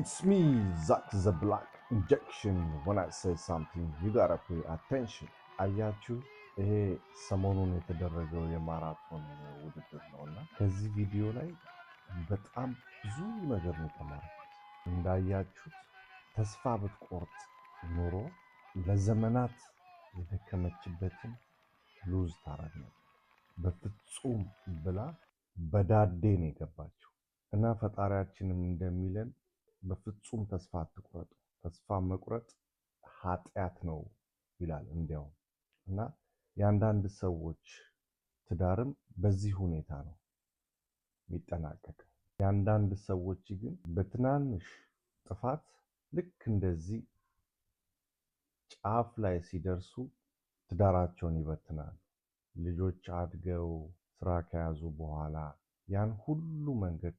It's me, Zack the Black Injection. When I say something, you gotta pay attention. አያችሁ ይሄ ሰሞኑን የተደረገው የማራቶን ውድድር ነውና ከዚህ ቪዲዮ ላይ በጣም ብዙ ነገር ነው የተማርኩት። እንዳያችሁት ተስፋ ብትቆርጥ ኑሮ ለዘመናት የደከመችበትን ሉዝ ታረግ ነበር። በፍጹም ብላ በዳዴ ነው የገባችው እና ፈጣሪያችንም እንደሚለን በፍጹም ተስፋ አትቁረጡ፣ ተስፋ መቁረጥ ኃጢአት ነው ይላል እንዲያው እና የአንዳንድ ሰዎች ትዳርም በዚህ ሁኔታ ነው የሚጠናቀቀው። የአንዳንድ ሰዎች ግን በትናንሽ ጥፋት ልክ እንደዚህ ጫፍ ላይ ሲደርሱ ትዳራቸውን ይበትናሉ። ልጆች አድገው ስራ ከያዙ በኋላ ያን ሁሉ መንገድ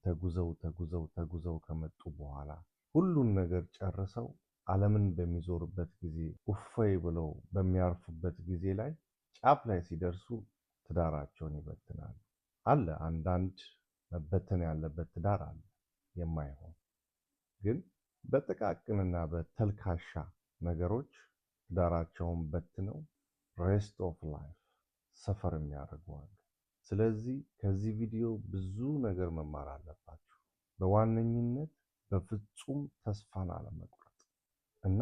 ተጉዘው ከመጡ በኋላ ሁሉን ነገር ጨርሰው ዓለምን በሚዞርበት ጊዜ እፎይ ብለው በሚያርፉበት ጊዜ ላይ ጫፍ ላይ ሲደርሱ ትዳራቸውን ይበትናሉ። አለ አንዳንድ መበተን ያለበት ትዳር አለ የማይሆን ግን በጥቃቅንና በተልካሻ ነገሮች ትዳራቸውን በትነው ሬስት ኦፍ ላይፍ ሰፈር የሚያደርገዋል። ስለዚህ ከዚህ ቪዲዮ ብዙ ነገር መማር አለባችሁ። በዋነኝነት በፍጹም ተስፋን አለመቁረጥ እና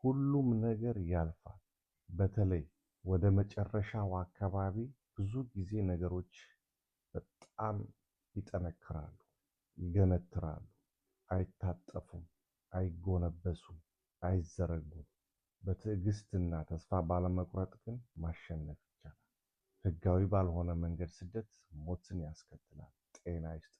ሁሉም ነገር ያልፋል። በተለይ ወደ መጨረሻው አካባቢ ብዙ ጊዜ ነገሮች በጣም ይጠነክራሉ፣ ይገነትራሉ፣ አይታጠፉም፣ አይጎነበሱም፣ አይዘረጉም። በትዕግስትና ተስፋ ባለመቁረጥ ግን ማሸነፍ ይቻላል። ህጋዊ ባልሆነ መንገድ ስደት ሞትን ያስከትላል። ጤና ይስጥ።